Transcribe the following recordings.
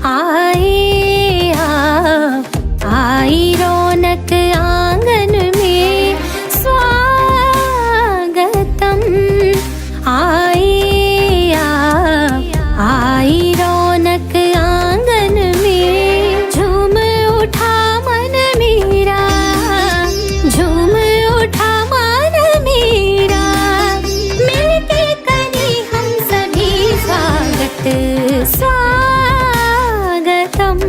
आए आप, आई रौनक आंगन में स्वागतम। आए आप, आई रौनक आंगन में झूम उठा मन मेरा, झूम उठा मन मेरा। मिलके करें हम सभी स्वागत स्वागतम।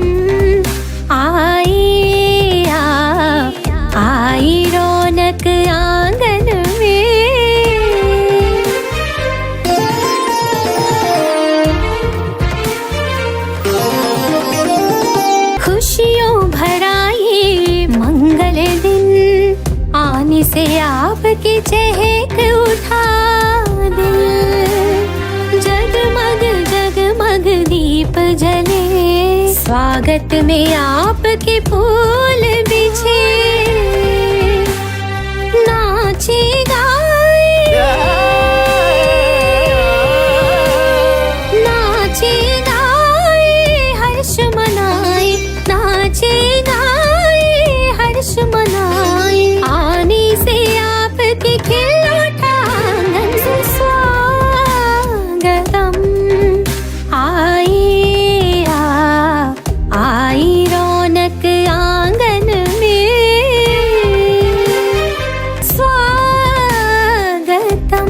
आए आप, आई रौनक आंगन में। खुशियों भरा ये मंगल दिन, आने से आपके चहक उठा दिल। जगमग जगमग दीप जले, स्वागत में आपके फूल बिछे। नाचे गाए, नाचे गाए हर्ष मनाए, नाचे गाए हर्ष मनाए। आने से आपके खिल उठा आंगन से स्वागतम। आए आप, आई रौनक आंगन में स्वागतम।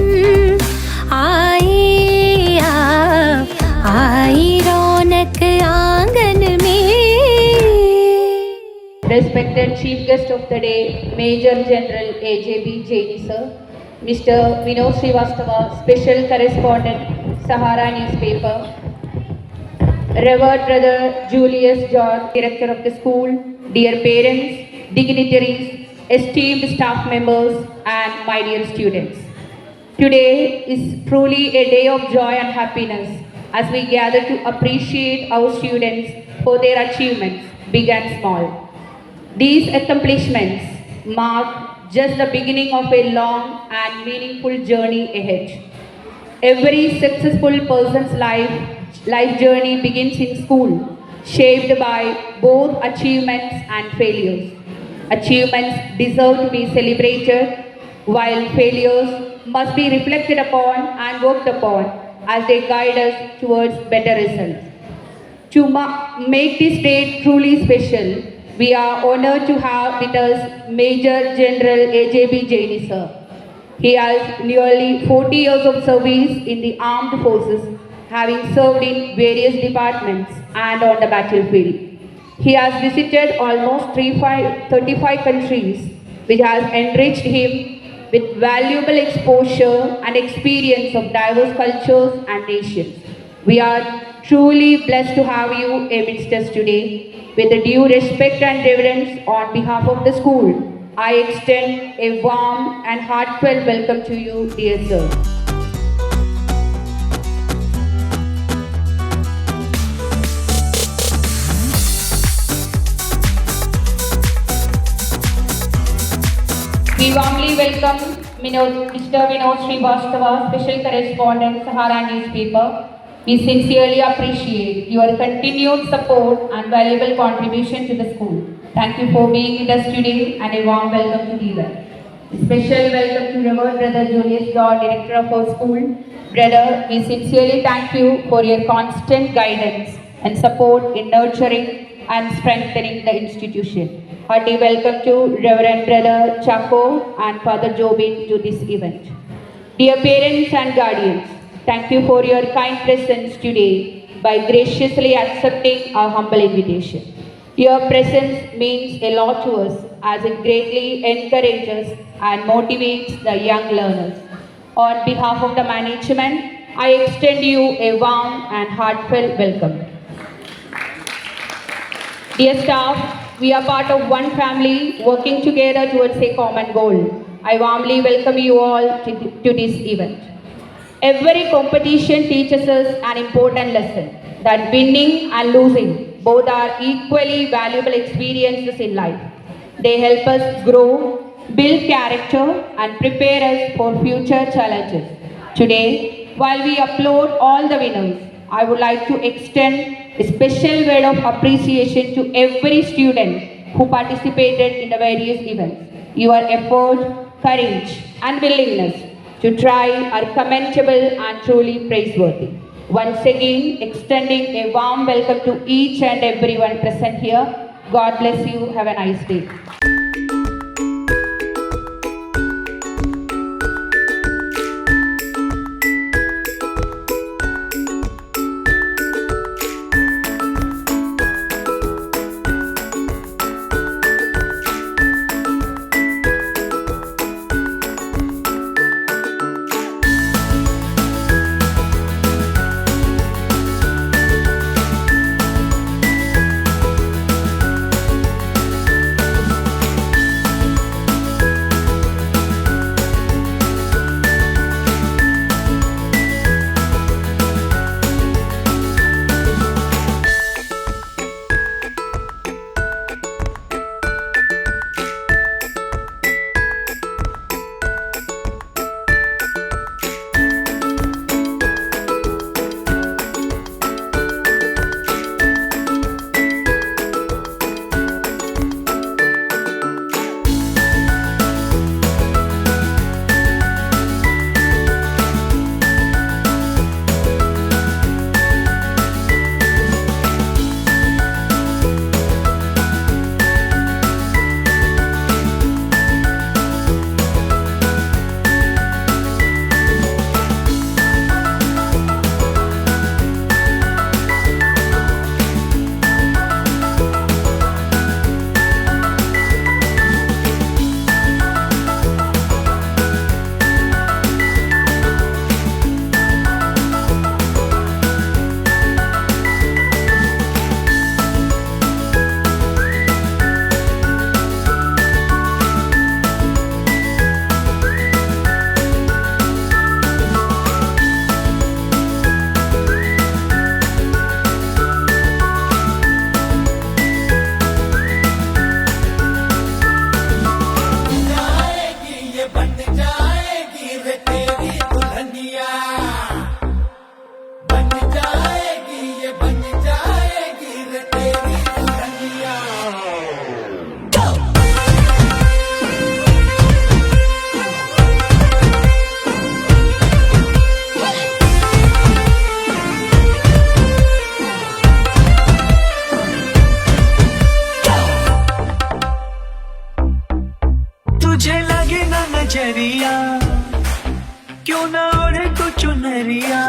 आए आप, आई रौनक आंगन में। Respected Chief Guest of the Day, Major General AJB Jaini Sir, Mr. Vinod Srivastava, Special Correspondent, Sahara Newspaper, Revered Brother Julius George, Director of the school, dear parents, dignitaries, esteemed staff members, and my dear students. Today is truly a day of joy and happiness as we gather to appreciate our students for their achievements, big and small. These accomplishments mark just the beginning of a long and meaningful journey ahead. Every successful person's life journey begins in school, shaped by both achievements and failures. Achievements deserve to be celebrated, while failures must be reflected upon and worked upon as they guide us towards better results. To make this day truly special, we are honored to have with us Major General AJB Jaini Sir. He has nearly 40 years of service in the armed forces, having served in various departments and on the battlefield. He has visited almost 35 countries, which has enriched him with valuable exposure and experience of diverse cultures and nations. We are truly blessed to have you amidst us today. With the due respect and reverence on behalf of the school, I extend a warm and heartfelt welcome to you, dear sir. We warmly welcome Mr. Vinod Srivastava, Special Correspondent, Sahara Newspaper. We sincerely appreciate your continued support and valuable contribution to the school. Thank you for being with us today and a warm welcome to the event. A special welcome to Revered Brother Julius George, Director of our school. Brother, we sincerely thank you for your constant guidance and support in nurturing and strengthening the institution. Hearty welcome to Reverend Brother Chaco and Father Jobin to this event. Dear parents and guardians, thank you for your kind presence today by graciously accepting our humble invitation. Your presence means a lot to us as it greatly encourages and motivates the young learners. On behalf of the management, I extend you a warm and heartfelt welcome. Dear staff, we are part of one family working together towards a common goal. I warmly welcome you all to this event. Every competition teaches us an important lesson, that winning and losing both are equally valuable experiences in life. They help us grow, build character, and prepare us for future challenges. Today, while we applaud all the winners, I would like to extend a special word of appreciation to every student who participated in the various events. Your effort, courage, and willingness to try are commendable and truly praiseworthy. Once again, extending a warm welcome to each and everyone present here. God bless you. Have a nice day. नजरिया क्यों ना ओढ़े तू चुनरिया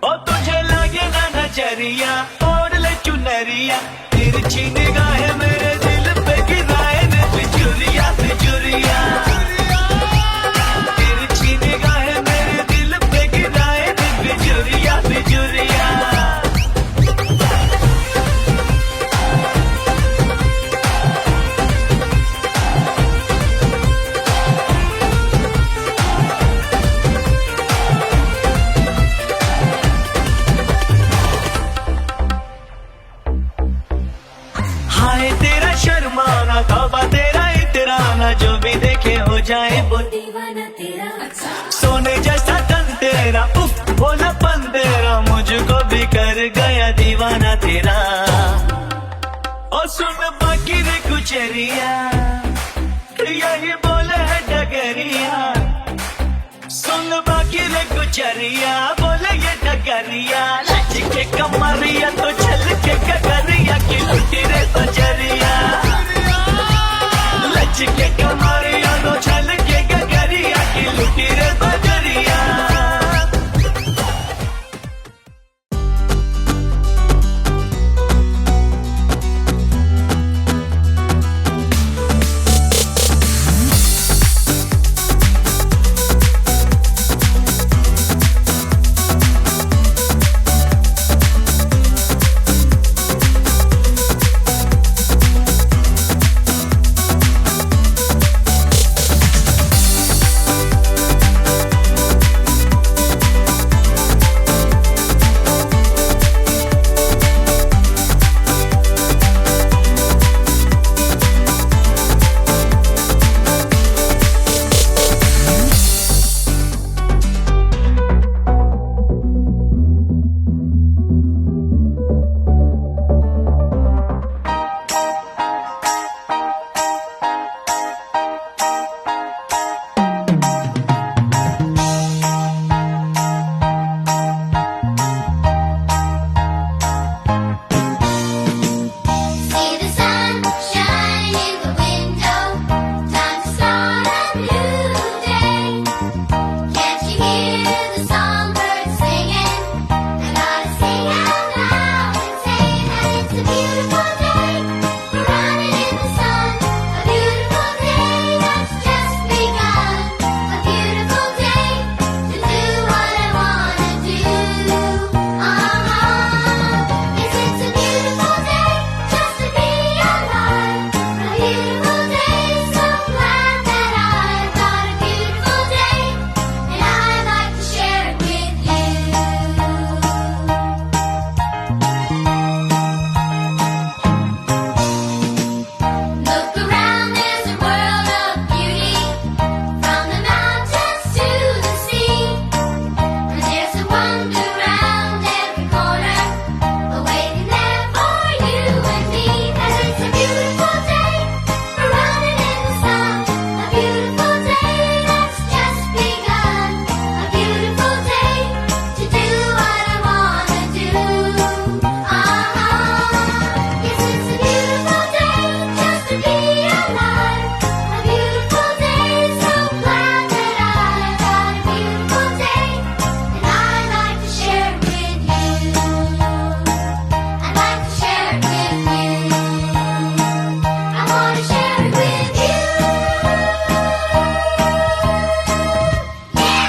ओ तुझे लगे ना नजरिया ओढ़ ले चुनरिया तिरछी निगाहें मेरे दिल पे गिराए ने बिजुरिया बिजुरिया तिरछी निगाहें मेरे दिल पे गिराए ने बिजुरिया बिजुरिया हाय तेरा शर्माना तौबा तेरा इतराना जो भी देखे हो जाए वो दीवाना तेरा सोने जैसा तन तेरा उफ भोला पन तेरा मुझको भी कर गया दीवाना तेरा और सुन बाकी रे कुचरिया यही बोले है डगरिया सुन बाकी रे कुचरिया बोले ये डगरिया लच के कमरिया तो चल के गगरिया की लुटी रे बजरिया लच के कमरिया तो चल के गगरिया की लुटी रे बजरिया a beautiful day. We're running in the sun. A beautiful day that's just begun. A beautiful day to do what I wanna do. Yes, it's a beautiful day just to be alive. A beautiful day, so glad that I've got a beautiful day, and I'd like to share it with you. Look around, there's a world of beauty, from the mountains to the sea. And there's a wonder round every corner, waiting there for you and me. And it's a beautiful day, we're running in the sun. A beautiful day that's just begun. A beautiful day to do what I wanna do. Yes, it's a beautiful day just to be alive. A beautiful day, so glad that I've got a beautiful day, and I'd like to share it with you. I'd like to share it with you. I wanna share it with you. Yeah!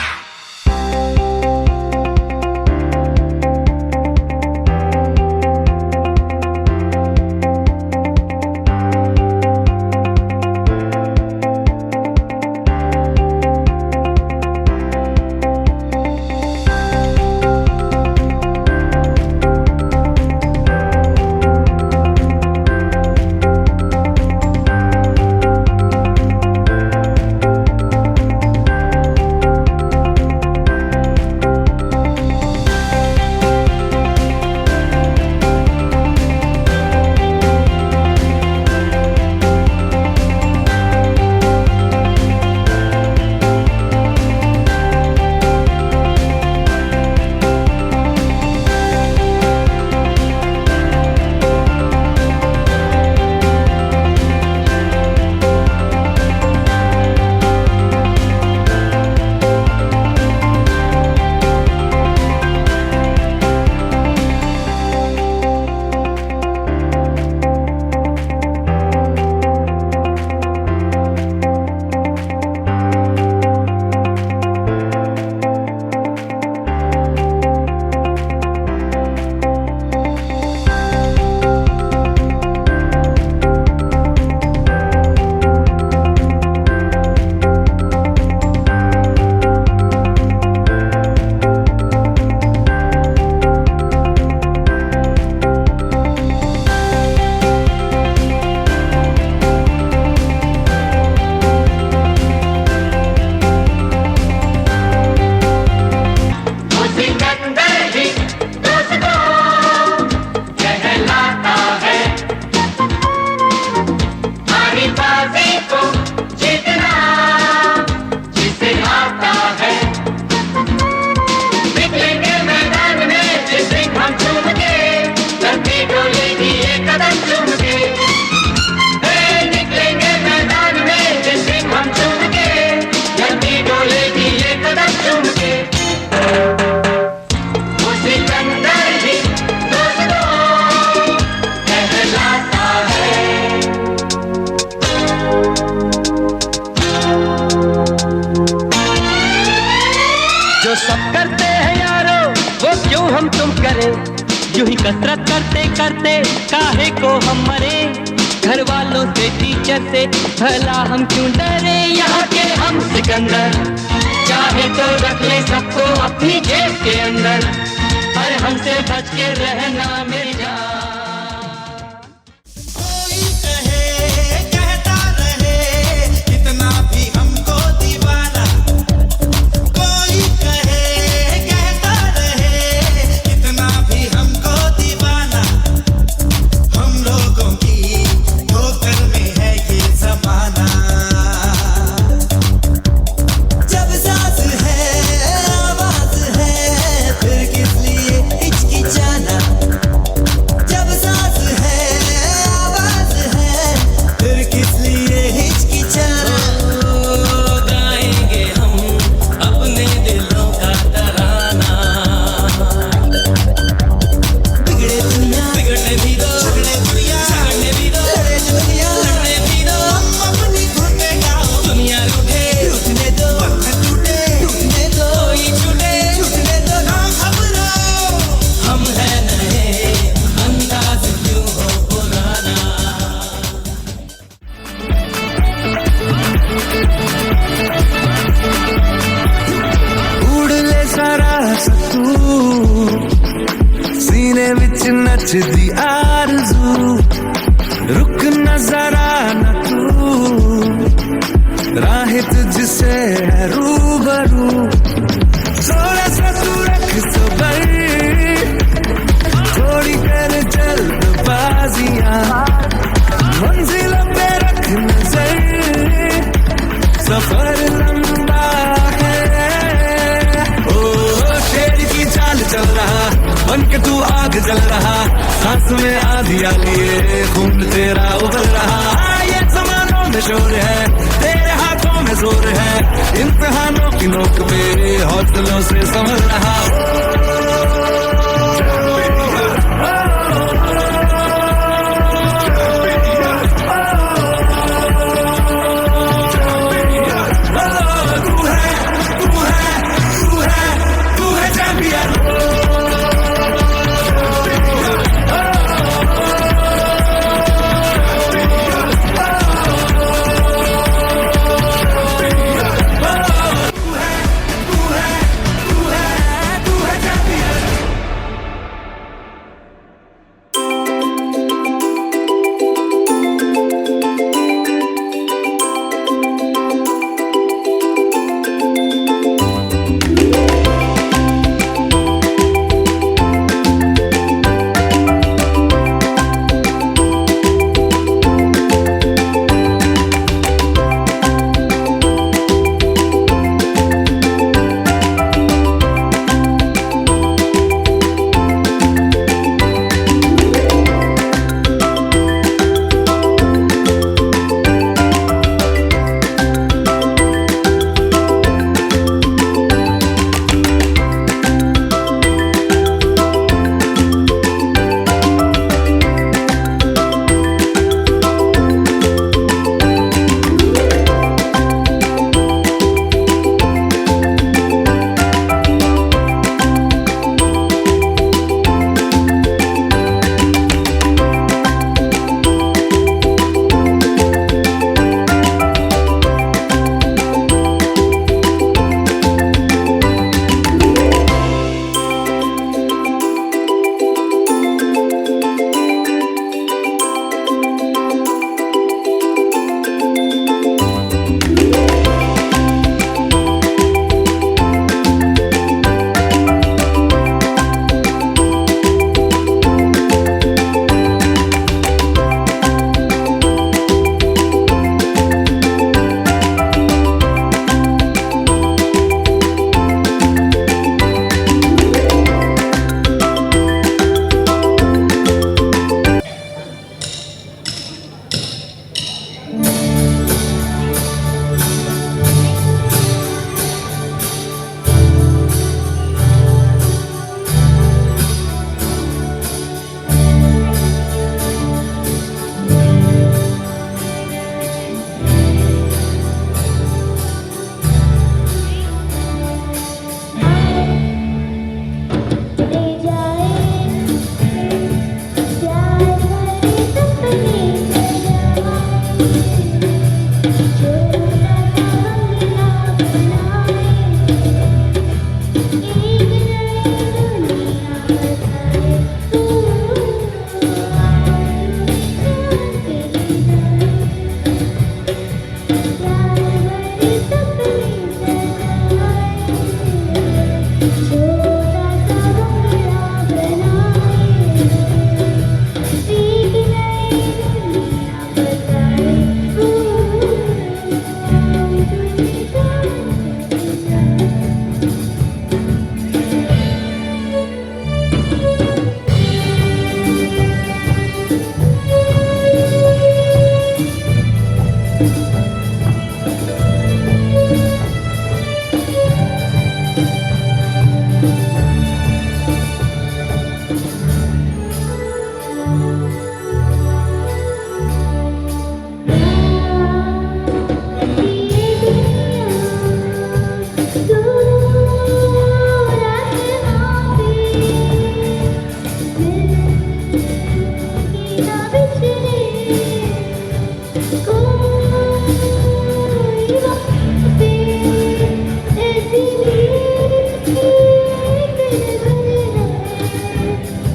जो सब करते हैं यारो वो क्यों हम तुम करें, यूं ही कसरत करते करते काहे को हम मरे। घर वालों से टीचर से भला हम क्यों डरे, यहाँ के हम सिकंदर चाहे तो रख ले सबको अपनी जेब के अंदर, पर हमसे बच के रहना मेरी जान। कोई कहे कहता रहे कितना भी हमको दीवाना, कोई कहे कहता रहे कितना भी हमको दीवाना, हम लोगों की ठोकर में है ये जमाना। जब सांस है आवाज है फिर किस लिए हिचकिचाना, आरज़ू, रुक न जरा न तू, राह तुझसे है रूबरू। थोड़ा सा तू रख सबर, थोड़ी कर जल्दबाजियां, मंजिल पे रख नजर, सफर लंबा है। ओ शेर की चाल चल रहा, बन के तू आग जल रहा, सांस में आंधियां लिए खून तेरा उबल रहा। ये जमानों में शोर है, तेरे हाथों में जोर है, इम्तिहानों की नोक पे हौसलों से संभल रहा।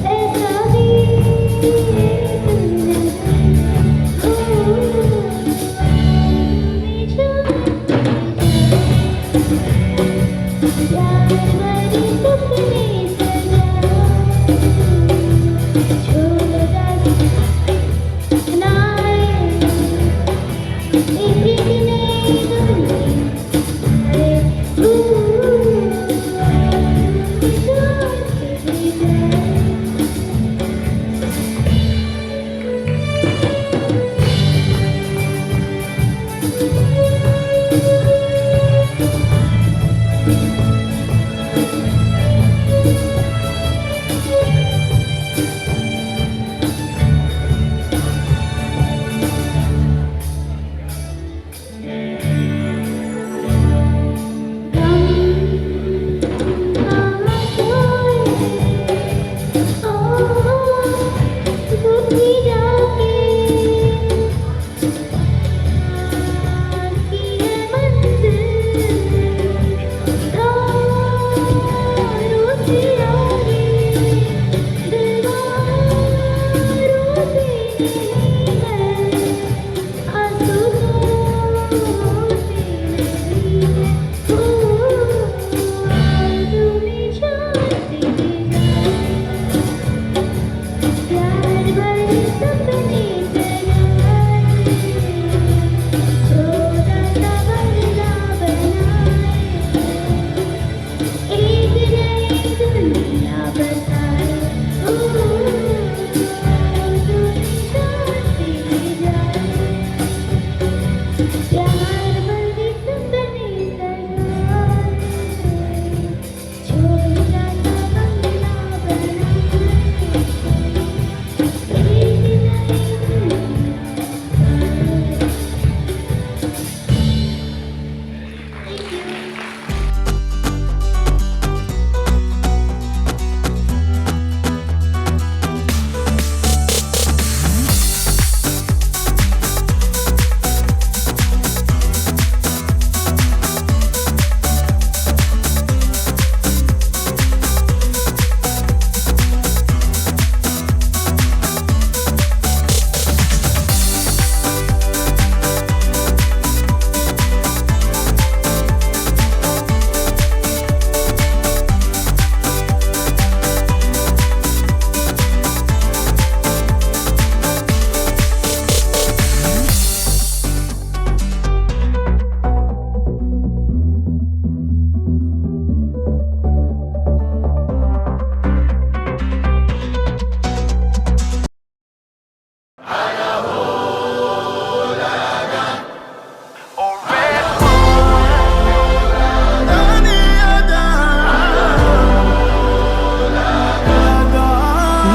ऐसा भी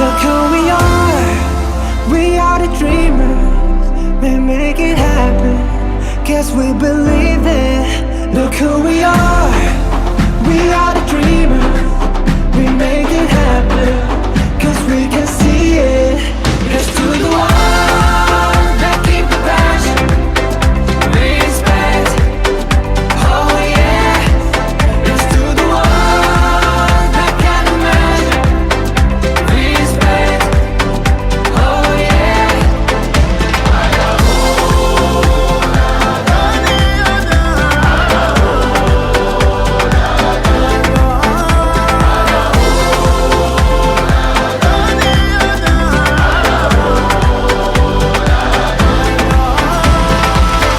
Look who we are the dreamers, we make it happen, guess we believe it. Look who we are the dreamers, we make it happen, cause we can see it. Let's do the one that keep the passion, respect, oh yeah. Let's do the one that can imagine, respect, oh yeah.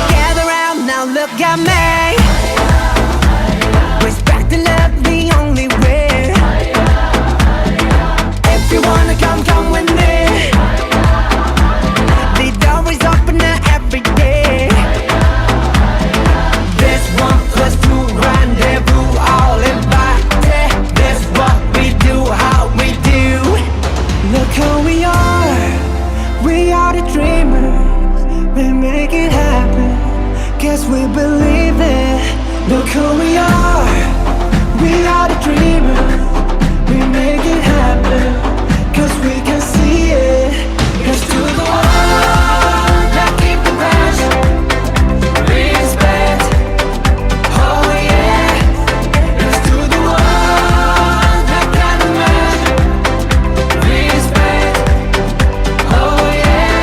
Gather round now, look at me. Respect and love the only way. If you wanna come with me. The door is open now every day. This 1+2 rendezvous, all invited. This what we do, how we do. Look who we are the dreamers, we make it happen, guess we believe it. Look who we are the dreamers, we make it happen, cause we can see it. Let's do the one that keep the passion, respect, oh yeah. Let's do the one that can imagine, respect, oh yeah.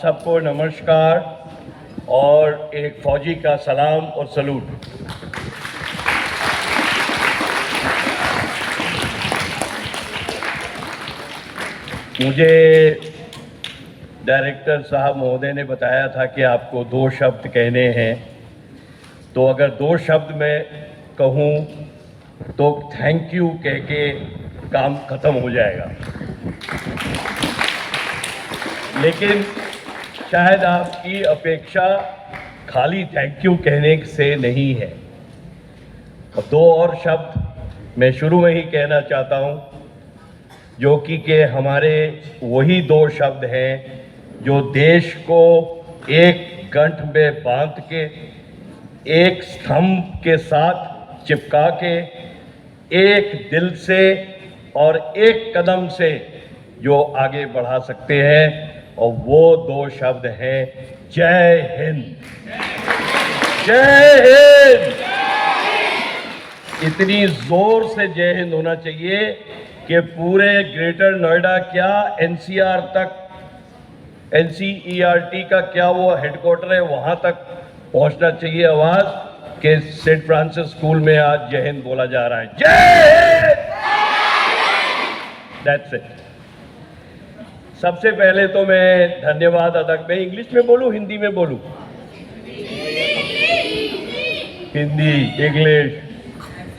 सबको नमस्कार और एक फौजी का सलाम और salute. मुझे director साहब महोदय ने बताया था कि आपको 2 शब्द कहने हैं, तो अगर 2 शब्द मैं कहूँ तो थैंक यू कह के काम खत्म हो जाएगा, लेकिन शायद आपकी अपेक्षा खाली थैंक यू कहने से नहीं है। और 2 और शब्द मैं शुरू में ही कहना चाहता हूँ, जो कि हमारे वही 2 शब्द हैं जो देश को एक गंठ में बांध के, एक स्तंभ के साथ चिपका के, एक दिल से और एक कदम से जो आगे बढ़ा सकते हैं, और वो 2 शब्द हैं जय हिंद। जय हिंद। इतनी जोर से जय हिंद होना चाहिए कि पूरे ग्रेटर नोएडा क्या एनसीआर तक, एनसीईआरटी का क्या वो हेडक्वार्टर है, वहां तक पहुंचना चाहिए आवाज कि सेंट फ्रांसिस स्कूल में आज जय हिंद बोला जा रहा है। जय हिंद। That's it. सबसे पहले तो मैं धन्यवाद अदा, मैं इंग्लिश में बोलूं हिंदी में बोलूं? हिंदी, इंग्लिश,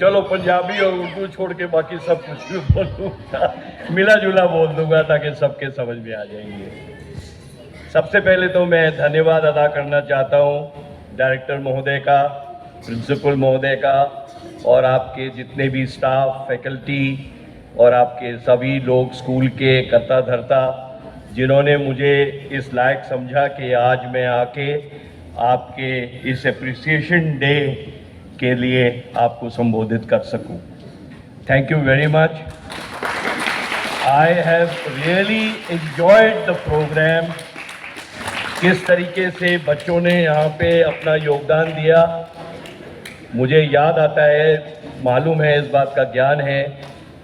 चलो पंजाबी और उर्दू छोड़ के बाकी सब कुछ भी बोलूंगा, मिला जुला बोल दूंगा ताकि सबके समझ में आ जाएंगे। सबसे पहले तो मैं धन्यवाद अदा करना चाहता हूं डायरेक्टर महोदय का, प्रिंसिपल महोदय का, और आपके जितने भी स्टाफ, फैकल्टी और आपके सभी लोग स्कूल के कर्ता धर्ता, जिन्होंने मुझे इस लायक समझा कि आज मैं आके आपके इस एप्रिसिएशन डे के लिए आपको संबोधित कर सकूं। Thank you very much. I have really enjoyed the programme. किस तरीके से बच्चों ने यहाँ पे अपना योगदान दिया, मुझे याद आता है, मालूम है, इस बात का ज्ञान है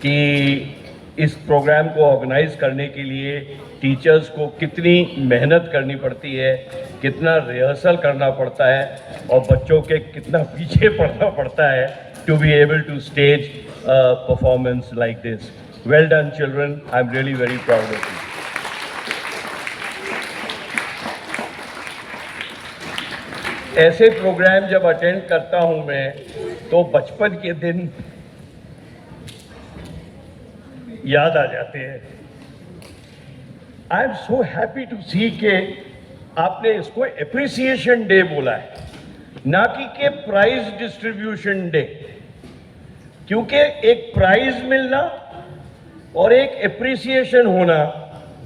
कि इस प्रोग्राम को ऑर्गेनाइज करने के लिए टीचर्स को कितनी मेहनत करनी पड़ती है, कितना रिहर्सल करना पड़ता है, और बच्चों के कितना पीछे पड़ना पड़ता है to be able to stage performance like this. Well done children, I am really very proud of you. ऐसे प्रोग्राम जब अटेंड करता हूं मैं तो बचपन के दिन याद आ जाते हैं। I am so happy to see के आपने इसको एप्रिसिएशन डे बोला है, ना कि प्राइज डिस्ट्रीब्यूशन डे, क्योंकि एक प्राइज मिलना और एक एप्रिसिएशन होना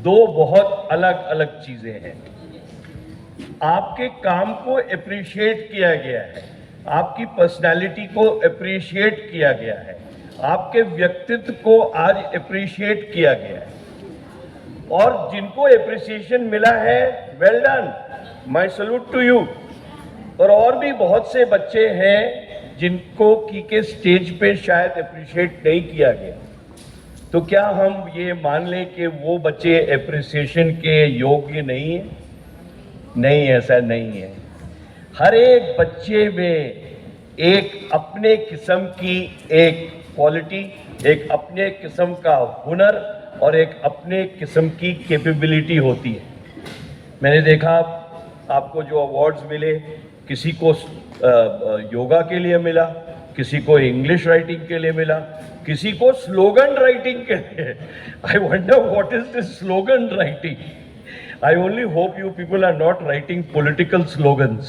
2 बहुत अलग अलग चीजें हैं। आपके काम को एप्रिशिएट किया गया है, आपकी पर्सनालिटी को एप्रिशिएट किया गया है, आपके व्यक्तित्व को आज एप्रिशिएट किया गया है, और जिनको एप्रिसिएशन मिला है, well done, my salute to you. और भी बहुत से बच्चे हैं जिनको के स्टेज पे शायद एप्रिशिएट नहीं किया गया, तो क्या हम ये मान लें कि वो बच्चे एप्रिसिएशन के योग्य नहीं है? नहीं, ऐसा नहीं है। हर एक बच्चे में एक अपने किस्म की एक क्वालिटी, एक अपने किस्म का हुनर और एक अपने किस्म की कैपेबिलिटी होती है। मैंने देखा आपको जो अवार्ड्स मिले, किसी को योगा के लिए मिला, किसी को इंग्लिश राइटिंग के लिए मिला, किसी को स्लोगन राइटिंग के लिए। I wonder what is this slogan writing. I only hope you people are not writing political slogans.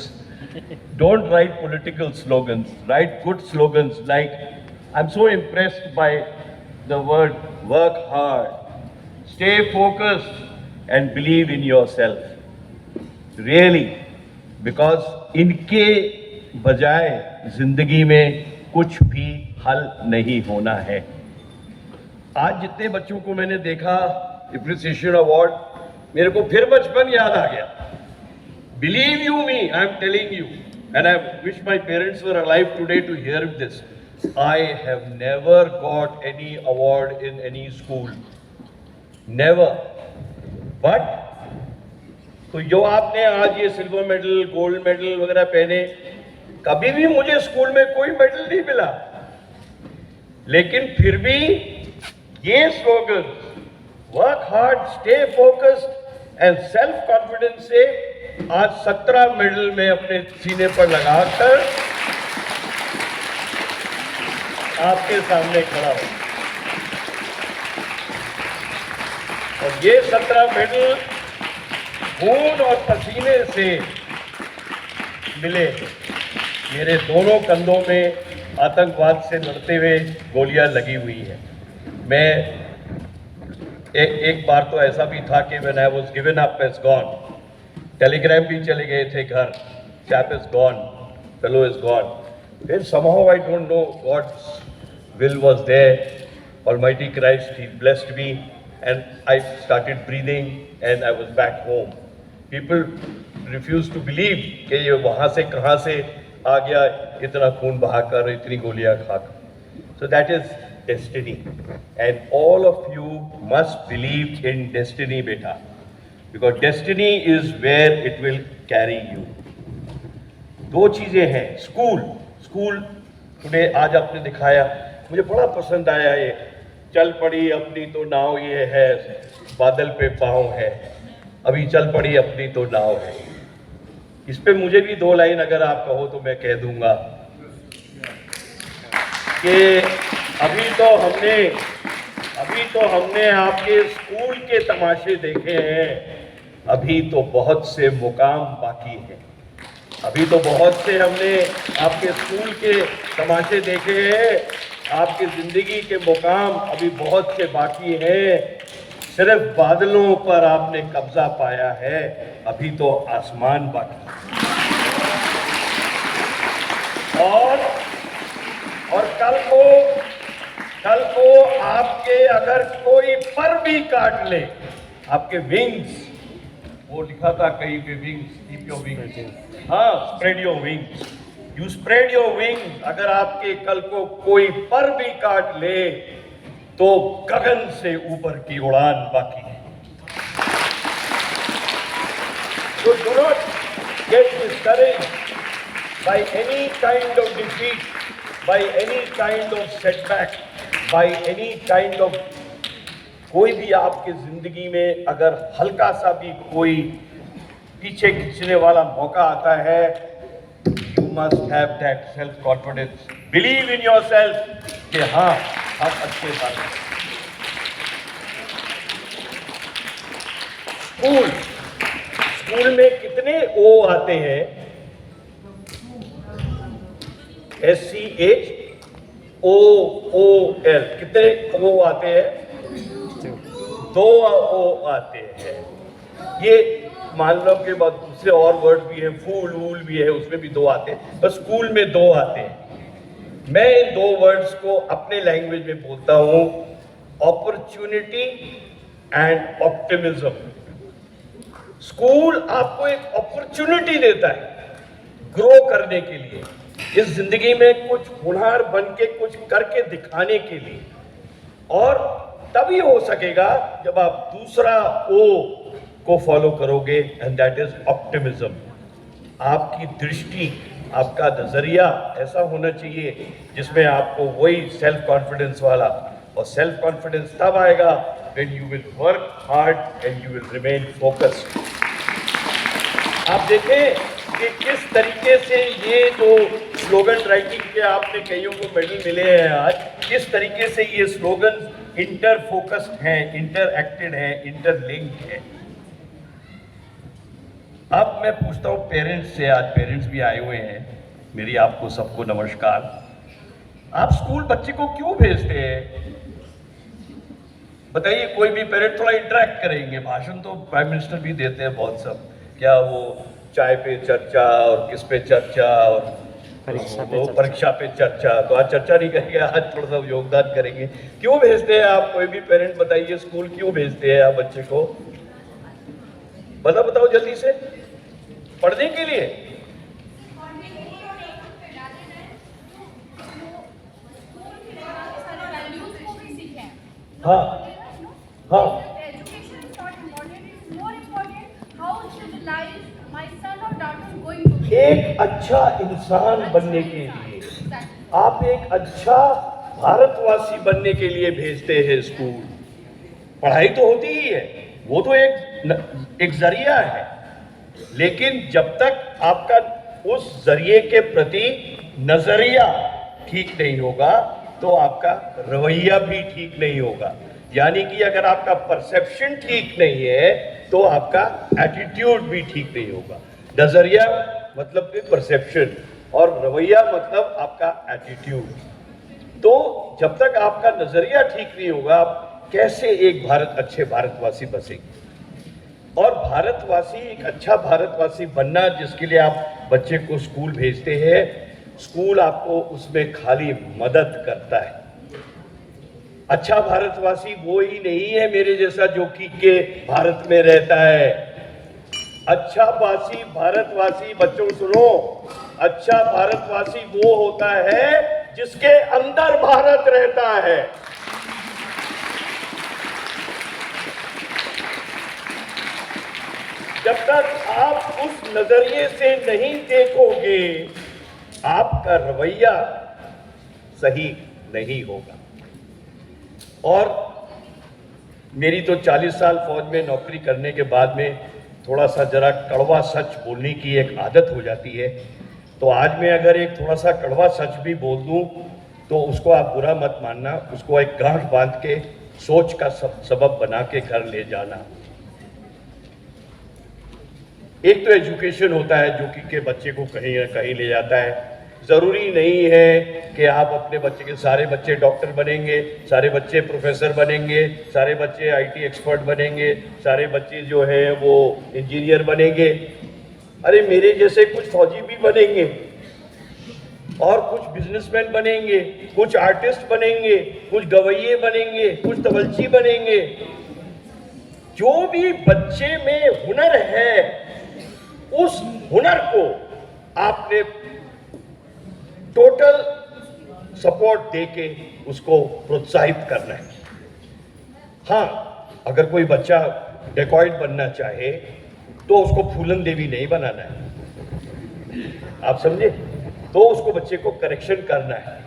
Don't write political slogans. Write good slogans like, I'm so impressed by the word work hard, stay focused and believe in yourself. Really, because इनके बजाय जिंदगी में कुछ भी हल नहीं होना है। आज जितने बच्चों को मैंने देखा एप्रिसिएशन अवार्ड, मेरे को फिर बचपन याद आ गया। Believe you me, I am telling you, and I wish my parents were alive today to hear this, I have never got any award in any school, never. But तो जो आपने आज ये सिल्वर मेडल, गोल्ड मेडल वगैरह पहने, कभी भी मुझे स्कूल में कोई मेडल नहीं मिला, लेकिन फिर भी ये slogan work hard, stay focused and self confidence से आज 17 मेडल में अपने सीने पर लगाकर आपके सामने खड़ा हूं। और ये 17 मेडल खून और पसीने से मिले। मेरे दोनों कंधों में आतंकवाद से लड़ते हुए गोलियां लगी हुई है। मैं एक बार तो ऐसा भी था कि when I was given up as gone, Telegram भी चले गए थे घर, chap is gone, fellow is gone. Then somehow I don't know, God's will was there. Almighty Christ, He blessed me, and I started breathing, and I was back home. People refused to believe कि ये वहाँ से कहाँ से आ गया इतना खून बहाकर, इतनी गोलियाँ खाकर. So that is destiny, and all of you must believe in destiny, beta, because destiny is where it will carry you. दो चीजें हैं, स्कूल टुडे आज आपने दिखाया, मुझे बड़ा पसंद आया ये, चल पड़ी अपनी तो नाव ये है, बादल पे पाँव है, अभी चल पड़ी अपनी तो नाव है। इस पे मुझे भी 2 लाइन अगर आप कहो तो मैं कह दूंगा कि अभी तो हमने आपके स्कूल के तमाशे देखे हैं, अभी तो बहुत से मुकाम बाकी हैं। अभी तो बहुत से हमने आपके स्कूल के तमाशे देखे हैं, आपकी जिंदगी के मुकाम अभी बहुत से बाकी हैं। सिर्फ बादलों पर आपने कब्जा पाया है, अभी तो आसमान बाकी है। और कल को आपके अगर कोई पर भी काट ले, आपके विंग्स, वो लिखा था कहीं पे, विंग्स, कीप योर विंग्स, हाँ, spread your wings, you spread your wings. अगर आपके कल को कोई पर भी काट ले तो गगन से ऊपर की उड़ान बाकी है। So do not get discouraged by any kind of defeat, by any kind of setback, by any kind of, कोई भी आपके जिंदगी में अगर हल्का सा भी कोई पीछे खींचने वाला मौका आता है, you must have that self confidence, believe in yourself कि हाँ हम अच्छे बात हैं। स्कूल में कितने ओ आते हैं? SCHOOL, कितने ओ आते हैं? 2 ओ आते हैं। ये मान लो के बाद दूसरे और वर्ड भी हैं, फूल वूल भी है, उसमें भी 2 आते हैं, बस स्कूल में 2 आते हैं। मैं इन 2 वर्ड्स को अपने लैंग्वेज में बोलता हूँ, अपॉर्चुनिटी एंड ऑप्टिमिज्म। स्कूल आपको एक अपॉर्चुनिटी देता है ग्रो करने के लिए, इस जिंदगी में कुछ हुनर बन के कुछ करके दिखाने के लिए, और तभी हो सकेगा जब आप दूसरा ओ को फॉलो करोगे, एंड दैट इज ऑप्टिमिज्म। आपकी दृष्टि, आपका नजरिया ऐसा होना चाहिए जिसमें आपको वही सेल्फ कॉन्फिडेंस वाला, और सेल्फ कॉन्फिडेंस तब आएगा when you will work hard and you will remain focused। आप देखें कि किस तरीके से ये जो स्लोगन राइटिंग के आपने कईयों को मेडल मिले हैं आज, किस तरीके से ये स्लोगन इंटर फोकस्ड हैं, इंटर एक्टेड हैं, इंटरलिंक्ड हैं। अब मैं पूछता हूँ पेरेंट्स से, आज पेरेंट्स भी आए हुए हैं, मेरी आपको सबको नमस्कार। आप स्कूल बच्चे को क्यों भेजते हैं? बताइए, कोई भी पेरेंट थोड़ा इंटरेक्ट करेंगे। भाषण तो प्राइम मिनिस्टर भी देते हैं बहुत सब, क्या वो चाय पे चर्चा और किस पे चर्चा और परीक्षा पे चर्चा, तो आज चर्चा नहीं करेंगे, आज थोड़ा सा योगदान करेंगे। क्यों भेजते हैं आप? कोई भी पेरेंट बताइए, स्कूल क्यों भेजते हैं आप बच्चे को? बताओ जल्दी से। पढ़ने के लिए? हाँ हाँ, एक अच्छा इंसान बनने के लिए, आप एक अच्छा भारतवासी बनने के लिए भेजते हैं स्कूल। पढ़ाई तो होती ही है, वो तो एक जरिया है, लेकिन जब तक आपका उस जरिए के प्रति नजरिया ठीक नहीं होगा तो आपका रवैया भी ठीक नहीं होगा। यानी कि अगर आपका परसेप्शन ठीक नहीं है तो आपका एटीट्यूड भी ठीक नहीं होगा। नजरिया मतलब कि परसेप्शन और रवैया मतलब आपका एटीट्यूड। तो जब तक आपका नजरिया ठीक नहीं होगा, आप कैसे एक अच्छे भारतवासी बनेंगे। और भारतवासी, एक अच्छा भारतवासी बनना, जिसके लिए आप बच्चे को स्कूल भेजते हैं, स्कूल आपको उसमें खाली मदद करता है। अच्छा भारतवासी वो ही नहीं है मेरे जैसा जो कि भारत में रहता है। अच्छा भारतवासी बच्चों सुनो, अच्छा भारतवासी वो होता है जिसके अंदर भारत रहता है। जब तक आप उस नजरिए से नहीं देखोगे, आपका रवैया सही नहीं होगा। और मेरी तो 40 साल फौज में नौकरी करने के बाद में थोड़ा सा जरा कड़वा सच बोलने की एक आदत हो जाती है। तो आज मैं अगर एक थोड़ा सा कड़वा सच भी बोल दूं तो उसको आप बुरा मत मानना, उसको एक गांठ बांध के सोच का सबब बना के घर ले जाना। एक तो एजुकेशन होता है जो कि बच्चे को कहीं ना कहीं ले जाता है। ज़रूरी नहीं है कि आप अपने बच्चे के सारे बच्चे डॉक्टर बनेंगे, सारे बच्चे प्रोफेसर बनेंगे, सारे बच्चे आईटी एक्सपर्ट बनेंगे, सारे बच्चे जो है वो इंजीनियर बनेंगे। अरे मेरे जैसे कुछ फौजी भी बनेंगे और कुछ बिजनेसमैन बनेंगे, कुछ आर्टिस्ट बनेंगे, कुछ गवैये बनेंगे, कुछ तवलची बनेंगे। जो भी बच्चे में हुनर है, उस हुनर को आपने टोटल सपोर्ट देके उसको प्रोत्साहित करना है। हाँ, अगर कोई बच्चा डेकॉइट बनना चाहे तो उसको फूलन देवी नहीं बनाना है, आप समझे? तो उसको बच्चे को करेक्शन करना है।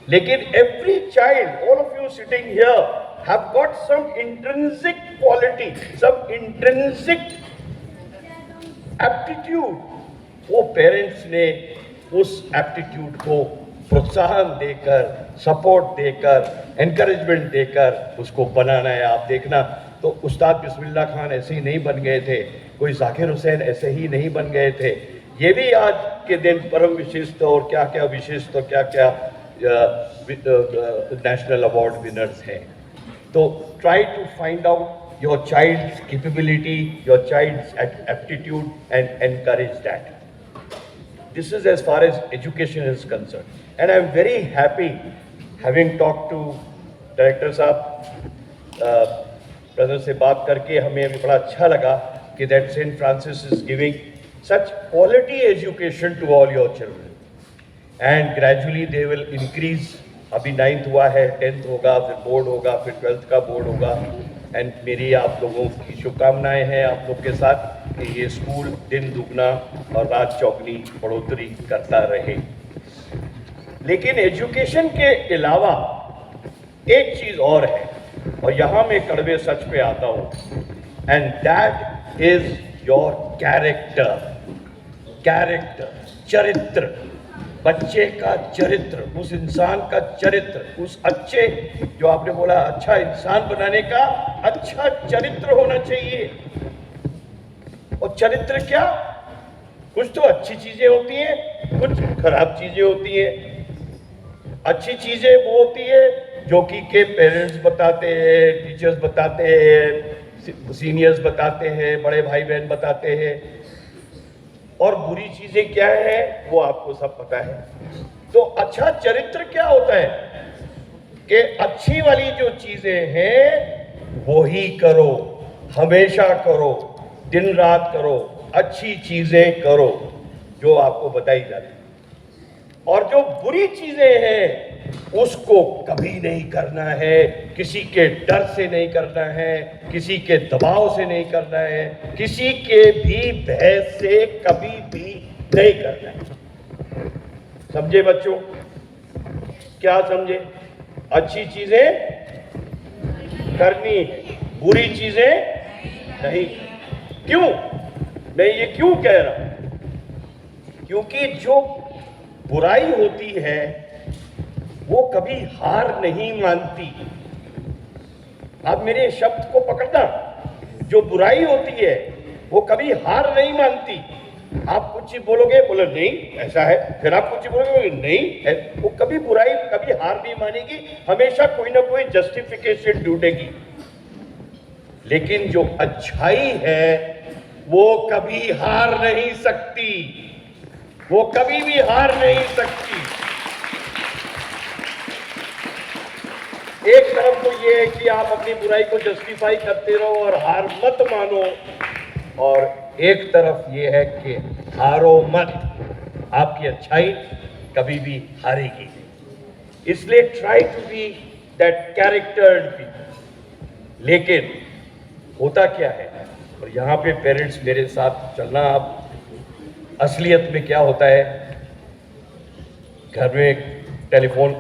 लेकिन every child, all of you sitting here, have got some intrinsic quality, some intrinsic aptitude. वो पेरेंट्स ने उस एप्टीट्यूड को प्रोत्साहन देकर, सपोर्ट देकर, एनकरेजमेंट देकर उसको बनाना है। आप देखना तो उस्ताद बिस्मिल्लाह खान ऐसे ही नहीं बन गए थे, कोई जाकिर हुसैन ऐसे ही नहीं बन गए थे। ये भी आज के दिन परम विशिष्ट और क्या क्या विशिष्ट और क्या क्या नेशनल अवार्ड विनर्स हैं। तो try to find out your child's capability, your child's aptitude and encourage that. This is as far as education is concerned. And I'm very happy having talked to Director साहब, brother से बात करके हमें बड़ा अच्छा लगा कि that St. Francis is giving such quality education to all your children. And gradually they will increase. अभी 9th हुआ है, 10th होगा, फिर बोर्ड होगा, फिर 12th का बोर्ड होगा। एंड मेरी आप लोगों की शुभकामनाएं हैं आप लोग के साथ कि ये स्कूल दिन दुगना और रात चौगनी बढ़ोतरी करता रहे। लेकिन एजुकेशन के अलावा एक चीज़ और है, और यहाँ मैं कड़वे सच पे आता हूँ, and that is your character. Character, चरित्र, बच्चे का चरित्र, उस इंसान का चरित्र, उस अच्छे, जो आपने बोला अच्छा इंसान बनाने का अच्छा चरित्र होना चाहिए। और चरित्र क्या? कुछ तो अच्छी चीजें होती हैं, कुछ खराब चीजें होती हैं। अच्छी चीजें वो होती है जो कि के पेरेंट्स बताते हैं, टीचर्स बताते हैं, सीनियर्स बताते हैं, बड़े भाई बहन बताते हैं। और बुरी चीजें क्या है वो आपको सब पता है। तो अच्छा चरित्र क्या होता है कि अच्छी वाली जो चीजें हैं वो ही करो, हमेशा करो, दिन रात करो, अच्छी चीजें करो जो आपको बताई जाती। और जो बुरी चीजें हैं उसको कभी नहीं करना है, किसी के डर से नहीं करना है, किसी के दबाव से नहीं करना है, किसी के भी भय से कभी भी नहीं करना है। समझे बच्चों? क्या समझे? अच्छी चीजें करनी है, बुरी चीजें नहीं। क्यों? मैं ये क्यों कह रहा हूं? क्योंकि जो बुराई होती है वो कभी हार नहीं मानती। आप मेरे शब्द को पकड़ना, जो बुराई होती है वो कभी हार नहीं मानती। आप कुछ चीज बोलोगे, बोलो नहीं ऐसा है, फिर आप कुछ चीज बोलोगे नहीं है, वो कभी बुराई कभी हार नहीं मानेगी, हमेशा कोई ना कोई जस्टिफिकेशन ढूंढेगी। लेकिन जो अच्छाई है वो कभी हार नहीं सकती, वो कभी भी हार नहीं सकती। एक तरफ तो ये है कि आप अपनी बुराई को जस्टिफाई करते रहो और हार मत मानो, और एक तरफ ये है कि हारो मत, आपकी अच्छाई कभी भी हारेगी। इसलिए try to be that charactered people. लेकिन होता क्या है, और यहाँ पे पेरेंट्स मेरे साथ चलना, आप असलियत में क्या होता है, घर में टेलीफोन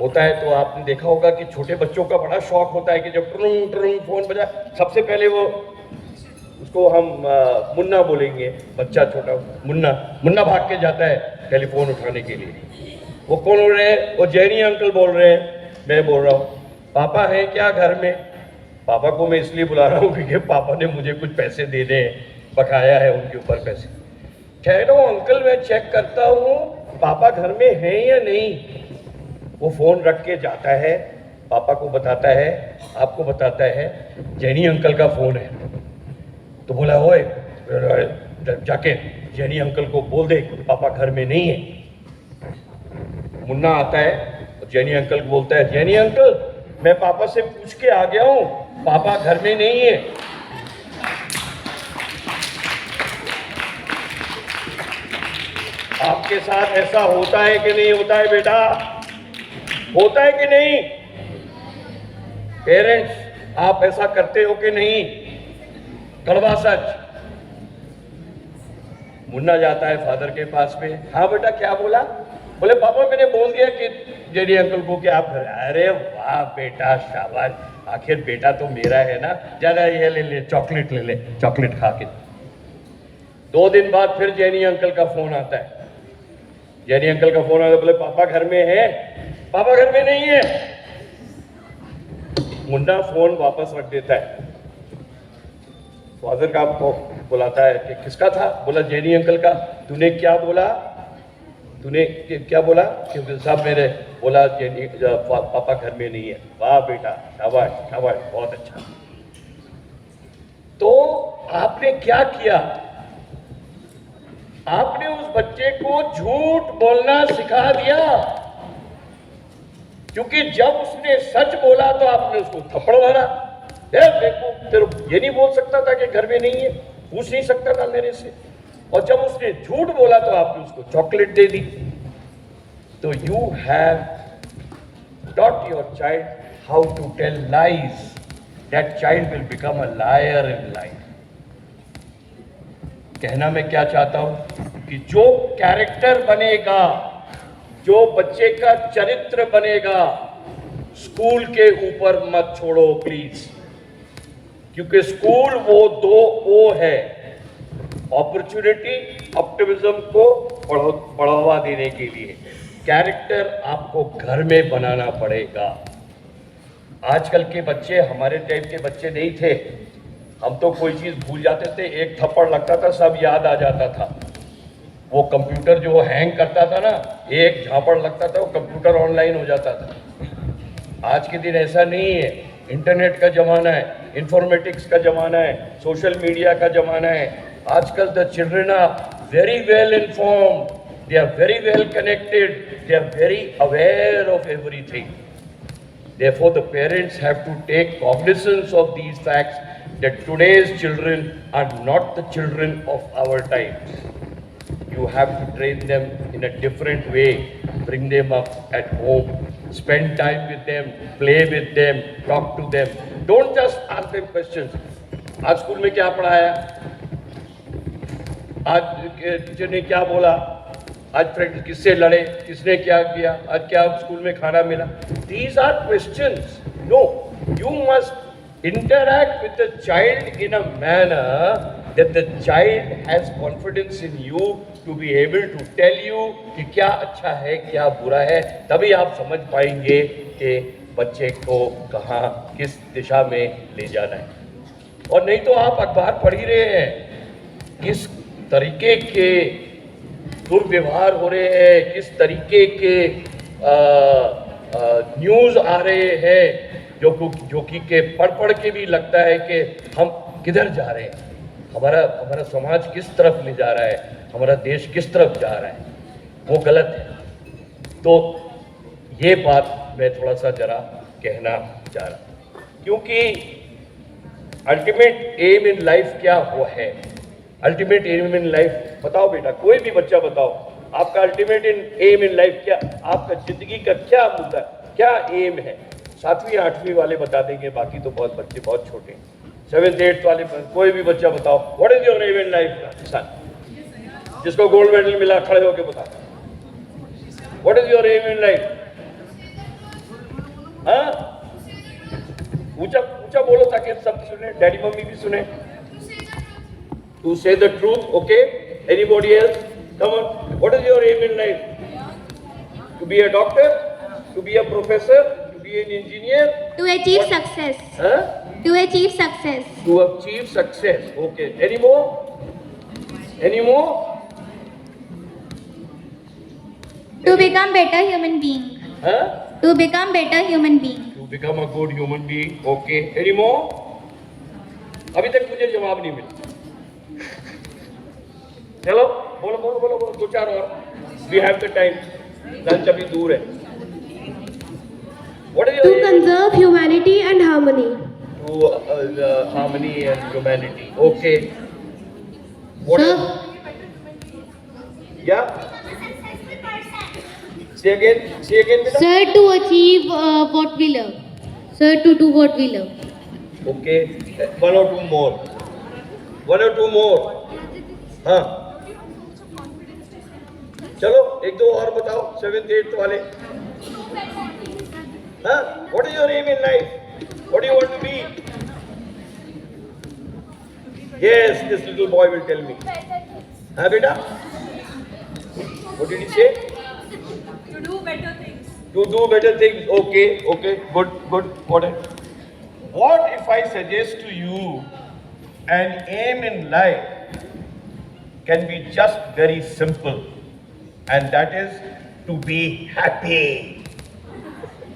होता है तो आपने देखा होगा कि छोटे बच्चों का बड़ा शौक होता है कि जब ट्रुंग ट्रुंग फोन बजा, सबसे पहले वो उसको हम मुन्ना बोलेंगे, बच्चा छोटा मुन्ना मुन्ना भाग के जाता है टेलीफोन उठाने के लिए। वो कौन बोल रहे हैं? वो जैनी अंकल बोल रहे हैं। मैं बोल रहा हूँ पापा है क्या घर में? पापा को मैं इसलिए बुला रहा हूँ क्योंकि पापा ने मुझे कुछ पैसे देने हैं, बकाया है उनके ऊपर पैसे। ठहरो अंकल मैं चेक करता हूँ पापा घर में हैं या नहीं। वो फोन रख के जाता है, पापा को बताता है, आपको बताता है जैनी अंकल का फोन है। तो बोला ओए जाके जैनी अंकल को बोल दे पापा घर में नहीं है। मुन्ना आता है और जैनी अंकल को बोलता है जैनी अंकल मैं पापा से पूछ के आ गया हूँ, पापा घर में नहीं है। आपके साथ ऐसा होता है कि नहीं होता है बेटा? होता है कि नहीं? पेरेंट्स आप ऐसा करते हो कि नहीं? कड़वा सच। मुन्ना जाता है फादर के पास में, हाँ बेटा क्या बोला? बोले पापा मैंने बोल दिया कि जेडी अंकल को कि आप घर। अरे वाह बेटा शाबाश, आखिर बेटा तो मेरा है ना, ज्यादा ये ले ले चॉकलेट ले ले, चॉकलेट खा के। 2 दिन बाद फिर जैनी अंकल का फोन आता है। जैनी अंकल का फोन आता है, बोले पापा घर में है? पापा घर में नहीं है। मुन्ना फोन वापस रख देता है। फादर का आपको बुलाता है कि किसका था? बोला जैनी अंकल का। तूने क्या बोला? तूने क्या बोला? क्योंकि साहब मेरे बोला जैनी पापा घर में नहीं है। वाह बेटा शाबाश शाबाश, बहुत अच्छा। तो आपने क्या किया? आपने उस बच्चे को झूठ बोलना सिखा दिया, क्योंकि जब उसने सच बोला तो आपने उसको थप्पड़ मारा। देखो तेरे ये नहीं बोल सकता था कि घर में नहीं है, पूछ नहीं सकता था मेरे से। और जब उसने झूठ बोला तो आपने उसको चॉकलेट दे दी। तो you have taught your child how to tell lies. That child will become a liar in life. कहना मैं क्या चाहता हूं कि जो कैरेक्टर बनेगा, जो बच्चे का चरित्र बनेगा, स्कूल के ऊपर मत छोड़ो प्लीज। क्योंकि स्कूल वो 2 ओ है, अपॉर्चुनिटी, ऑप्टिमिज्म को बढ़ावा देने के लिए। कैरेक्टर आपको घर में बनाना पड़ेगा। आजकल के बच्चे हमारे टाइप के बच्चे नहीं थे। हम तो कोई चीज़ भूल जाते थे, एक थप्पड़ लगता था सब याद आ जाता था। वो कंप्यूटर जो हैंग करता था ना, एक झापड़ लगता था वो कंप्यूटर ऑनलाइन हो जाता था। आज के दिन ऐसा नहीं है। इंटरनेट का ज़माना है, इंफॉर्मेटिक्स का ज़माना है, सोशल मीडिया का ज़माना है। आजकल the children are very well informed, they are very well connected, they are very aware of everything. Therefore the parents have to take cognizance of these facts, that today's children are not the children of our time. You have to train them in a different way, bring them up at home, spend time with them, play with them, talk to them. Don't just ask them questions. आज school में क्या पढ़ाया? आज teacher ने क्या बोला, आज friend किससे लड़े, किसने क्या किया, आज क्या स्कूल में खाना मिला. These are questions. No, you must interact with the child in a manner that the child has confidence in you to be able to tell you कि क्या अच्छा है क्या बुरा है. तभी आप समझ पाएंगे कि बच्चे को कहाँ किस दिशा में ले जाना है. और नहीं तो आप अखबार पढ़ ही रहे हैं, किस तरीके के दुर्व्यवहार हो रहे हैं, किस तरीके के न्यूज़ आ रहे हैं जो कि के पढ़ के भी लगता है कि हम किधर जा रहे हैं, हमारा समाज किस तरफ ले जा रहा है, हमारा देश किस तरफ जा रहा है, वो गलत है. तो ये बात मैं थोड़ा सा जरा कहना चाह रहा हूँ, क्योंकि अल्टीमेट एम इन लाइफ क्या हुआ है. अल्टीमेट एम इन लाइफ बताओ बेटा, कोई भी बच्चा बताओ, आपका अल्टीमेट एम इन लाइफ क्या, आपका जिंदगी का क्या मुद्दा, क्या एम है. 7वीं 8वीं वाले बता देंगे, बाकी तो बहुत बच्चे बहुत छोटे हैं. 7th 8th वाले कोई भी बच्चा बताओ, what is your aim in life son. जिसको गोल्ड मेडल मिला खड़े होके बताओ, what is your aim in life. हाँ, ऊंचा ऊंचा बोलो ताकि सब सुने, डैडी मम्मी भी सुने. To say the truth, okay? Anybody else? Come on. What is your aim in life? To be a doctor? To be a professor? To be an engineer? To achieve success. Huh? To achieve success. To achieve success. Okay. Any more? Any more? To become better human being. Huh? To become better human being. To become a good human being. Okay. Any more? अभी तक मुझे जवाब नहीं मिला. चलो बोलो बोलो बोलो बोलो, 2-4 और. We have the time. Lunch अभी दूर है. What is your To aim? conserve humanity and harmony. To harmony and humanity. Okay. What Sir. else? Yeah. Say again. Say again, beta. Sir, to achieve what we love. Sir, to do what we love. Okay. 1 or 2 more. 1 or 2 more. हाँ. चलो 1-2 और बताओ. 7th 8th वाले. हाँ. What is your aim in life? What do you want to be? Yes, this little boy will tell me. हाँ बेटा. What did he say? To do better things. To do better things. Okay. Okay. Good. Good. What if I suggest to you an aim in life can be just very simple, and that is to be happy.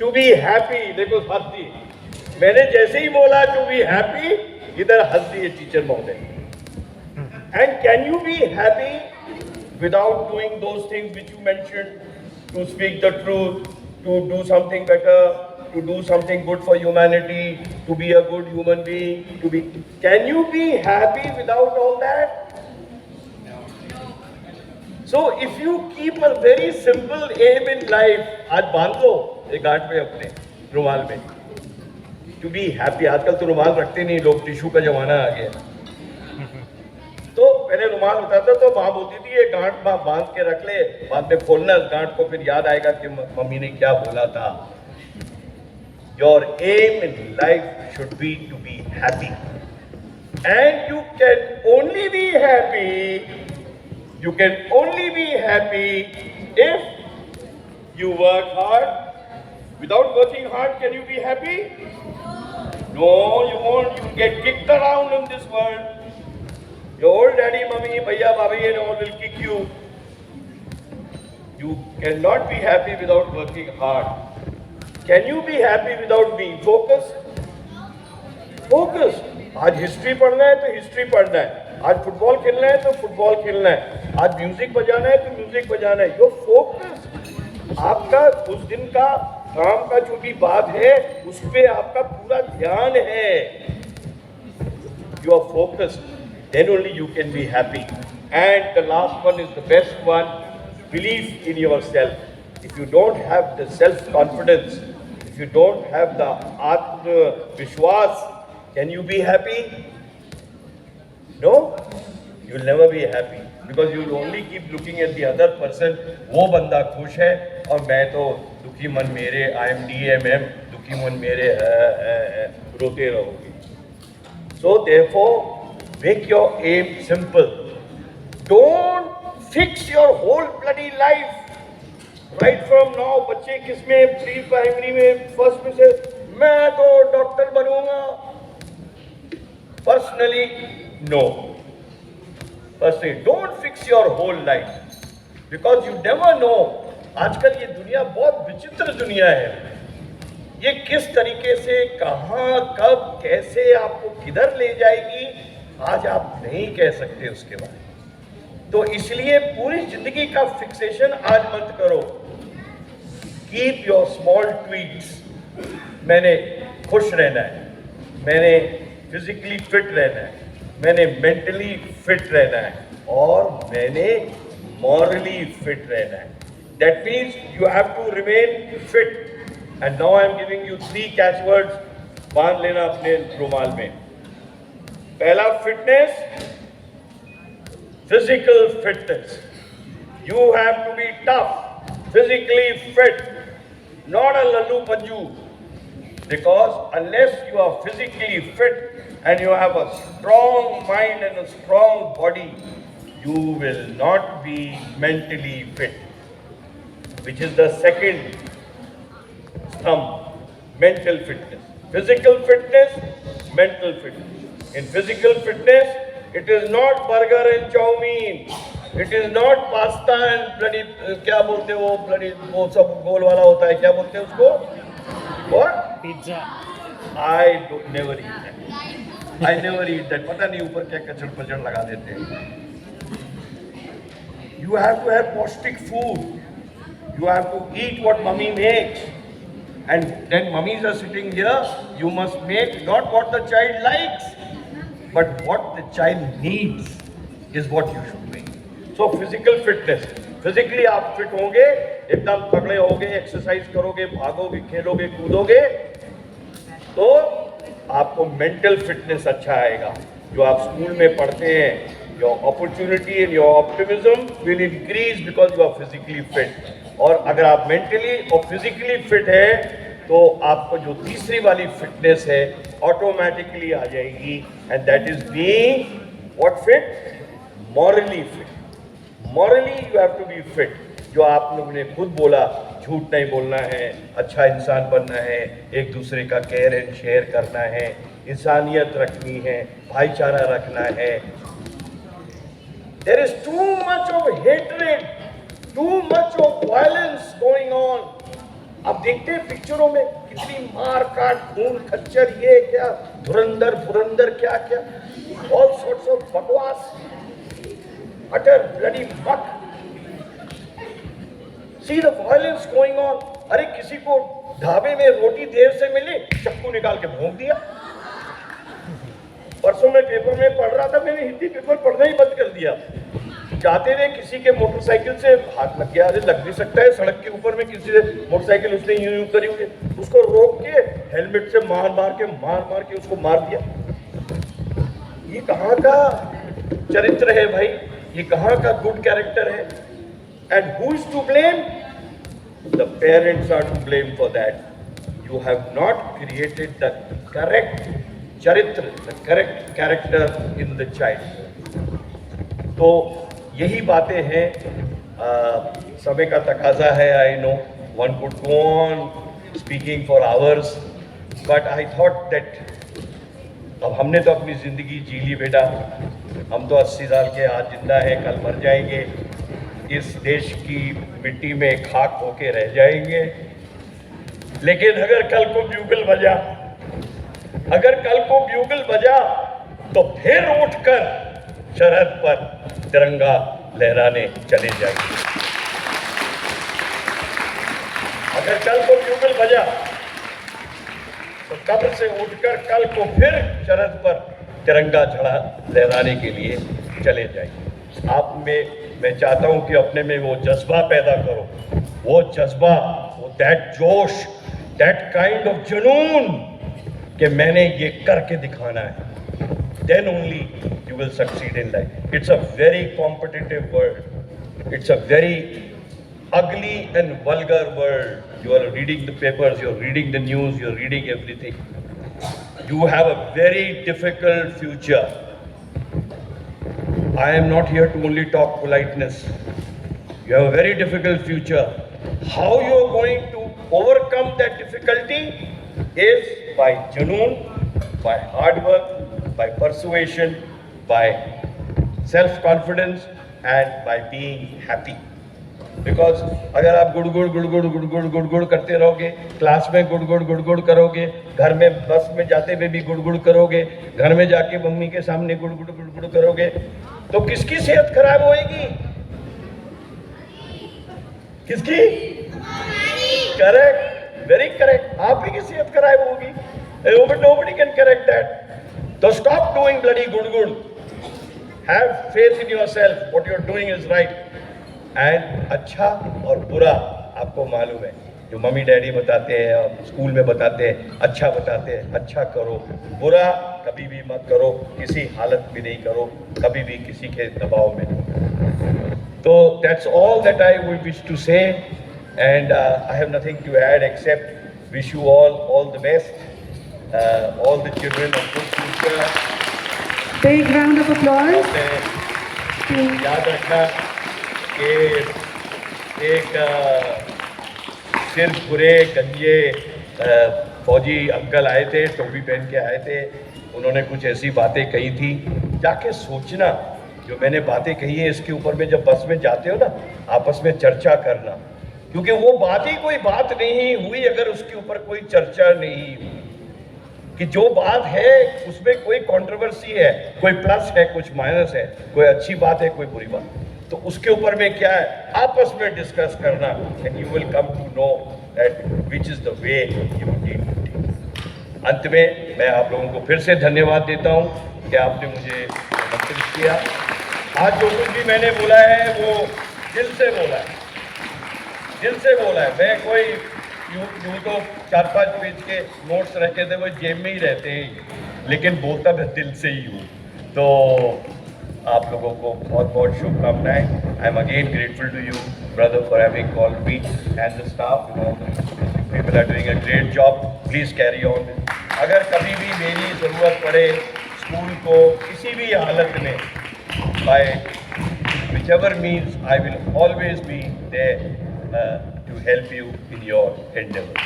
To be happy. देखो हंस दी. मैंने जैसे ही बोला to be happy, इधर हंस दिए teacher महोदय. And can you be happy without doing those things which you mentioned? To speak the truth, to do something better, to do something good for humanity, to be a good human being, to be. Can you be happy without all that? So if you keep a very simple aim in life, आज बांध लो एक गांठ में अपने रुमाल में. To be happy. आजकल तो रुमाल रखते नहीं लोग, टिश्यू का जमाना आ गया. तो पहले रुमाल होता था तो माँ बोलती थी ये गांठ बांध के रख ले, बाद में खोलना इस गांठ को, फिर याद आएगा कि मम्मी ने क्या बोला था. Your aim in life should be to be happy. And you can only be happy, if you work hard. Without working hard, can you be happy? No, you won't. You get kicked around in this world. Your old daddy, mummy, bhaiya, babi and all will kick you. You cannot be happy without working hard. Can you be happy without being focused? आज history पढ़ना है तो history पढ़ना है, आज football खेलना है तो फुटबॉल खेलना है, आज म्यूजिक बजाना है तो म्यूजिक बजाना है. Your focus. आपका उस दिन का काम का जो भी बात है उस पे आपका पूरा ध्यान है. You are focused, then only you can be happy. And the last one is the best one, belief in yourself. If you don't have the self-confidence, if you don't have the Atma-Vishwas, can you be happy? No, you will never be happy. Because you only keep looking at the other person, वो बंदा खुश है और मैं तो दुखी मन मेरे, आई एम DMM, दुखी मन मेरे, रोते रहोगे. So therefore, make your aim simple. Don't fix your whole bloody life. Right from now, बच्चे किसमें प्री प्राइमरी में फर्स्ट में से मैं तो डॉक्टर बनूंगा. Personally, no. Personally, don't fix your whole life because you never know. आजकल ये दुनिया बहुत विचित्र दुनिया है. ये किस तरीके से, कहाँ, कब, कैसे आपको किधर ले जाएगी, आज आप नहीं कह सकते उसके बारे में. तो इसलिए पूरी जिंदगी का फिक्सेशन आज मत करो. Keep your small tweets. मैंने खुश रहना है, मैंने फिजिकली फिट रहना है, मैंने मेंटली फिट रहना है और मैंने मॉरली फिट रहना है. That means you have to remain fit. And now I am giving you 3 catchwords. बांध लेना अपने रुमाल में. पहला fitness, physical fitness. You have to be tough, physically fit, not a lallu panju. Because unless you are physically fit and you have a strong mind and a strong body, you will not be mentally fit. Which is the second mental fitness. Physical fitness, mental fitness. In physical fitness, it is not burger and chow mein. It is not pasta and bloody क्या बोलते हैं वो bloody वो सब गोल वाला होता है, क्या बोलते हैं उसको? What? Pizza. I don't never eat that. I never eat that. पता नहीं ऊपर क्या कचड़ पचड़ लगा देते हैं. You have to have पौष्टिक food. You have to eat what mummy makes. And then mummies are sitting here, you must make not what the child likes, but what the child needs is what you should make. So physical fitness. Physically आप fit होंगे, एकदम तगड़े होंगे, exercise करोगे, भागोगे, खेलोगे, कूदोगे, तो आपको mental fitness अच्छा आएगा. जो आप स्कूल में पढ़ते हैं, your opportunity and your optimism will increase because you are physically fit. और अगर आप मेंटली और फिजिकली फिट है तो आपको जो तीसरी वाली फिटनेस है ऑटोमेटिकली आ जाएगी. And that is being what fit, morally fit. Morally you have to be fit. जो आप लोगों ने खुद बोला, झूठ नहीं बोलना है, अच्छा इंसान बनना है, एक दूसरे का केयर एंड शेयर करना है, इंसानियत रखनी है, भाईचारा रखना है. There is too much of hatred, too much of violence going on. आप देखते हैं पिक्चरों में कितनी मार काट, खून खच्चर, ये क्या धुरंधर फुरंदर, क्या क्या all sorts of बकवास, utter bloody muck. See the violence going on. अरे किसी को ढाबे में रोटी देर से मिली, चाकू निकाल के भोंक दिया. परसों में पेपर में पढ़ रहा था, मैंने हिंदी पेपर पढ़ना ही बंद कर दिया. जाते हुए किसी के मोटरसाइकिल से हाथ लग गया. अरे लग भी सकता है, सड़क के ऊपर में किसी से मोटरसाइकिल उसने यूं करी हुई, उसको रोक के हेलमेट से मार मार के उसको मार दिया. ये कहाँ का चरित्र है भाई? ये कहाँ का गुड कैरेक्टर है? And who is to blame? The parents are to blame for that. You have not created the correct चरित्र, the correct character in the child. तो यही बातें हैं. समय का तकाजा है. I know one could go on speaking for hours, but I thought that अब हमने तो अपनी ज़िंदगी जी ली बेटा. हम तो 80 साल के आज जिंदा हैं, कल मर जाएंगे. इस देश की मिट्टी में खाक होके रह जाएंगे. लेकिन अगर कल को ब्यूगल बजा, तो फिर उठकर सरहद पर तिरंगा लहराने चले जाएंगे. अगर कल को ब्यूगल बजा तो कब्र से उठकर कल को फिर सरहद पर तिरंगा झड़ा लहराने के लिए चले जाएंगे. आप में मैं चाहता हूं कि अपने में वो जज्बा पैदा करो, वो जज्बा, वो दैट जोश, दैट काइंड ऑफ जुनून कि मैंने ये करके दिखाना है. Then only you will succeed in life. It's a very competitive world. It's a very ugly and vulgar world. You are reading the papers, you're reading the news, you're reading everything. You have a very difficult future. I am not here to only talk politeness. You have a very difficult future. How you are going to overcome that difficulty is by junoon, by hard work, by persuasion, by self-confidence and by being happy. Because अगर आप गुड़ करते रहोगे, class में गुड़ करोगे, घर में बस में जाते हुए भी गुड़ करोगे, घर में जाके मम्मी के सामने गुड़ करोगे, तो किसकी सेहत खराब होएगी? किसकी? Correct, very correct. आप ही की सेहत खराब होगी. Nobody can correct that. So stop doing bloody गुड़. Have faith in yourself. What you're doing is right. And अच्छा और बुरा आपको मालूम है. जो मम्मी डैडी बताते हैं और स्कूल में बताते हैं, अच्छा बताते हैं, अच्छा करो. बुरा कभी भी मत करो, किसी हालत में नहीं करो, कभी भी किसी के दबाव में नहीं. So that's all that I would wish to say, and I have nothing to add except wish you all the best, all the children of good future. Big round of applause. याद रखना कि एक सिर्फ बुरे गंजे फौजी uncle आए थे, टोपी पहन के आए थे. उन्होंने कुछ ऐसी बातें कही थी. जाके सोचना, जो मैंने बातें कही हैं इसके ऊपर में जब बस में जाते हो ना, आपस में चर्चा करना, क्योंकि वो बात ही कोई बात नहीं हुई अगर उसके ऊपर कोई चर्चा नहीं हुई. कि जो बात है उसमें कोई कंट्रोवर्सी है, कोई प्लस है, कुछ माइनस है, कोई अच्छी बात है, कोई बुरी बात, तो उसके ऊपर में क्या है आपस में डिस्कस करना. And you will come to know that which is the way you need to take. अंत में मैं आप लोगों को फिर से धन्यवाद देता हूं कि आपने मुझे आमंत्रित किया. आज जो कुछ भी मैंने बोला है वो दिल से बोला है, दिल से बोला है. मैं कोई यूँ तो 4-5 पेज के नोट्स रखे थे, वो जेब में ही रहते हैं, लेकिन बोलता मैं दिल से ही हूँ. तो आप लोगों को बहुत बहुत शुभकामनाएं. I am again grateful to you brother for having called me and the staff. You know people are doing a great job. Please carry on. अगर कभी भी मेरी ज़रूरत पड़े स्कूल को किसी भी हालत में, bye whichever means, I will always be there to help you in your endeavor.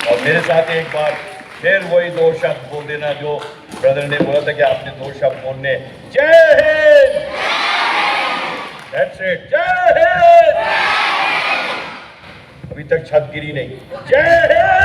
और मेरे साथ एक बार फिर वही 2 शब्द बोल देना जो ब्रदर ने बोला था कि आपने 2 शब्द बोलने. जय हिंद. That's it. जय हिंद. अभी तक छत गिरी नहीं. जय हिंद.